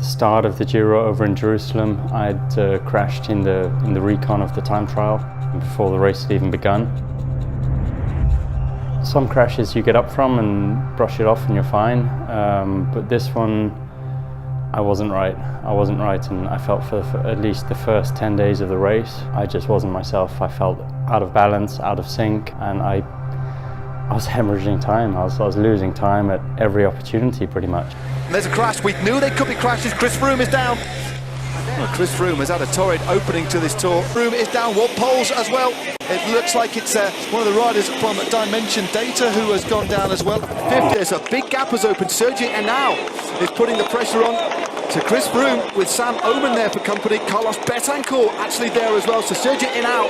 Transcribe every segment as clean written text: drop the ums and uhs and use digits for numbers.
the start of the Giro over in Jerusalem, I'd crashed in the recon of the time trial before the race had even begun. Some crashes you get up from and brush it off and you're fine, but this one, I wasn't right, and I felt for at least the first 10 days of the race, I just wasn't myself. I felt out of balance, out of sync, and I was hemorrhaging time. I was losing time at every opportunity, pretty much. And there's a crash. We knew there could be crashes. Chris Froome is down. Well, Chris Froome has had a torrid opening to this tour. Froome is down. What poles as well? It looks like it's one of the riders from Dimension Data who has gone down as well. 50. There's a big gap has opened. Sergio Henao is putting the pressure on to Chris Froome with Sam Oman there for company. Carlos Betancourt actually there as well. So Sergio Henao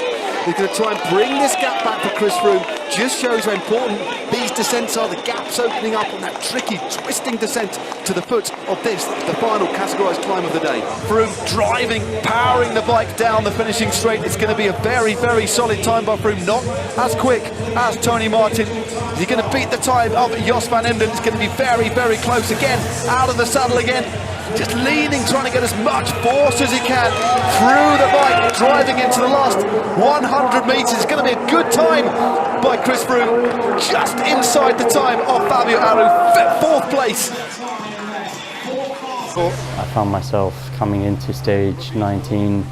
is going to try and bring this gap back for Chris Froome. Just shows how important these descents are. The gaps opening up on that tricky, twisting descent to the foot of this, the final categorised climb of the day. Froome driving, powering the bike down the finishing straight. It's going to be a very, very solid time by Froome. Not as quick as Tony Martin. He's going to beat the time of Jos van Emden. It's going to be very, very close again. Out of the saddle again. Just leaning, trying to get as much force as he can through the bike, driving into the last 100 metres. It's going to be a good time by Chris Froome, just inside the time of Fabio Aru, fourth place. I found myself coming into stage 19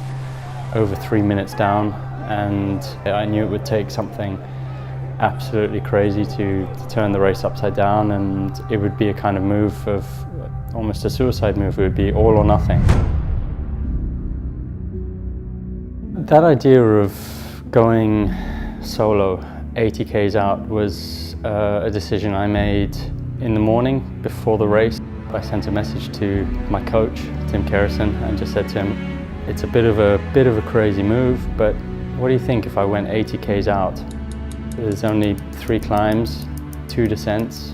over 3 minutes down, and I knew it would take something absolutely crazy to turn the race upside down, and it would be a kind of move of almost a suicide move. It would be all or nothing. That idea of going solo 80 k's out was a decision I made in the morning before the race. I sent a message to my coach, Tim Kerrison, and just said to him, it's a bit of a crazy move, but what do you think if I went 80 k's out? There's only 3 climbs, 2 descents.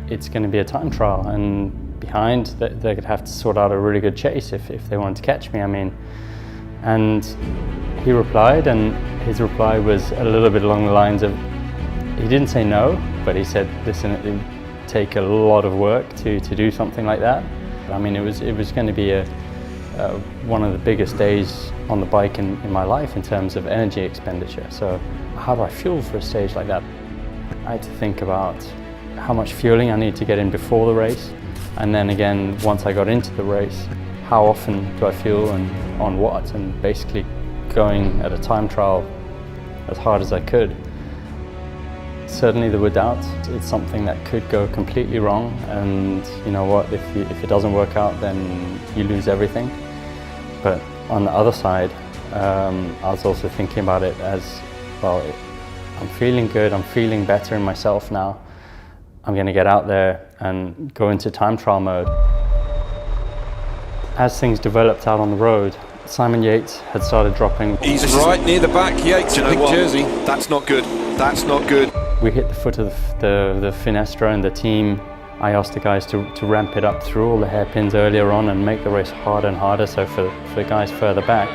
It's going to be a time trial, and behind they're going to have to sort out a really good chase if they want to catch me, I mean. And he replied, and his reply was a little bit along the lines of, he didn't say no, but he said, listen, it would take a lot of work to do something like that. I mean, it was going to be one of the biggest days on the bike in my life in terms of energy expenditure. So how do I fuel for a stage like that? I had to think about how much fueling I need to get in before the race, and then again, once I got into the race, how often do I fuel and on what, and basically going at a time trial as hard as I could. Certainly there were doubts. It's something that could go completely wrong, and you know what, if it doesn't work out, then you lose everything. But on the other side, I was also thinking about it as, well, I'm feeling good, I'm feeling better in myself now. I'm going to get out there and go into time trial mode. As things developed out on the road, Simon Yates had started dropping. He's right near the back, Yates, big jersey. That's not good, that's not good. We hit the foot of the Finestra, and the team, I asked the guys to ramp it up through all the hairpins earlier on and make the race harder and harder, so for the guys further back,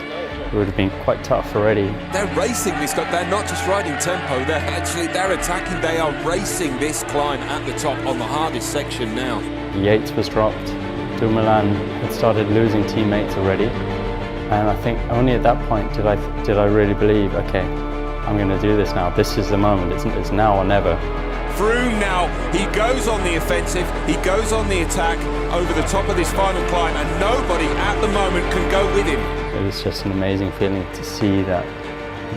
it would have been quite tough already. They're racing this, they're not just riding tempo, they're attacking, they are racing this climb at the top on the hardest section now. Yates was dropped, Dumoulin had started losing teammates already, and I think only at that point did I really believe, okay, I'm going to do this now, this is the moment, it's now or never. Froome now, he goes on the offensive, he goes on the attack over the top of this final climb, and nobody at the moment can go with him. It was just an amazing feeling to see that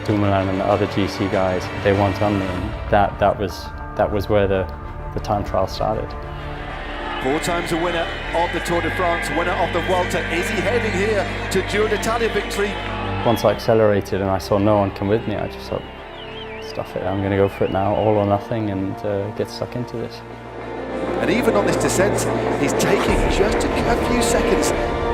Dumoulin and the other GC guys, they weren't on me, and that was where the time trial started. 4 times a winner of the Tour de France, winner of the Vuelta. Is he heading here to Giro d'Italia victory? Once I accelerated and I saw no one come with me, I just thought, stuff it, I'm going to go for it now, all or nothing, and get stuck into this. And even on this descent, he's taking just a few seconds.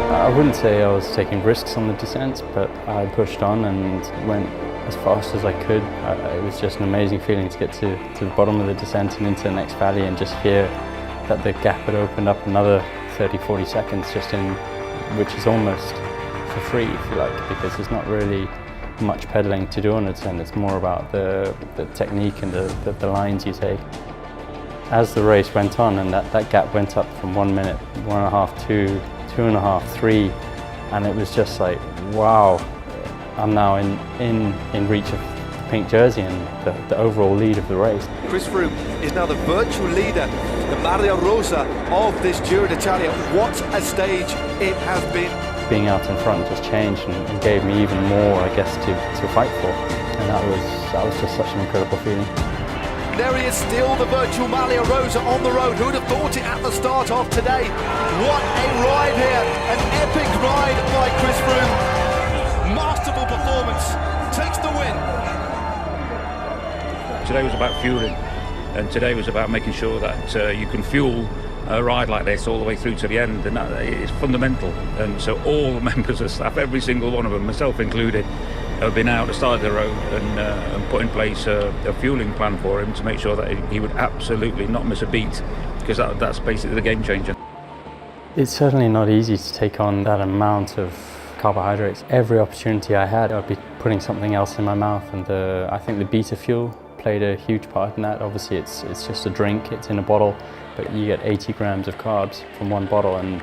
I wouldn't say I was taking risks on the descent, but I pushed on and went as fast as I could. It was just an amazing feeling to get to the bottom of the descent and into the next valley and just hear that the gap had opened up another 30-40 seconds, just in, which is almost for free, if you like, because there's not really much pedaling to do on it, and it's more about the technique and the lines you take. as the race went on, and that gap went up from 1 minute, 1.5, 2, 2.5, 3, and it was just like, wow, I'm now in reach of the pink jersey and the overall lead of the race. Chris Froome is now the virtual leader, the maglia rosa of this Giro d'Italia. What a stage it has been. Being out in front just changed and gave me even more, I guess, to fight for, and that was just such an incredible feeling. There he is, still the virtual maglia rosa on the road. Who would have thought it at the start of today? What a ride here, an epic ride by Chris Froome. Masterful performance, takes the win. Today was about fueling, and today was about making sure that you can fuel a ride like this all the way through to the end, and that is fundamental. And so all the members of staff, every single one of them, myself included, have been out at the start of the road and put in place a fueling plan for him to make sure that he would absolutely not miss a beat, because that's basically the game changer. It's certainly not easy to take on that amount of carbohydrates. Every opportunity I had, I'd be putting something else in my mouth, and I think the beta fuel played a huge part in that. Obviously it's just a drink, it's in a bottle, but you get 80 grams of carbs from one bottle, and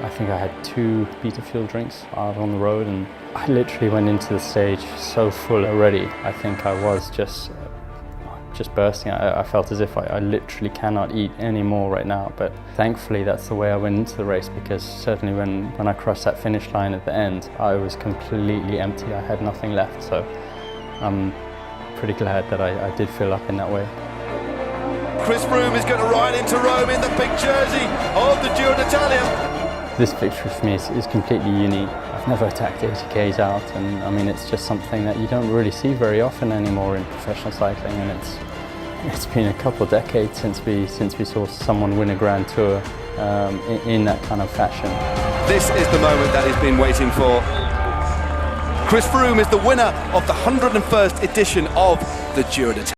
I think I had 2 beta fuel drinks out on the road, and I literally went into the stage so full already. I think I was just bursting. I felt as if I literally cannot eat any more right now, but thankfully that's the way I went into the race, because certainly when I crossed that finish line at the end, I was completely empty. I had nothing left, so I'm pretty glad that I did fill up in that way. Chris Froome is going to ride into Rome in the pink jersey of the Giro d'Italia. This victory for me is completely unique. I've never attacked 80Ks out, and I mean, it's just something that you don't really see very often anymore in professional cycling, and it's been a couple of decades since we saw someone win a Grand Tour in that kind of fashion. This is the moment that he's been waiting for. Chris Froome is the winner of the 101st edition of the Giro d'Italia.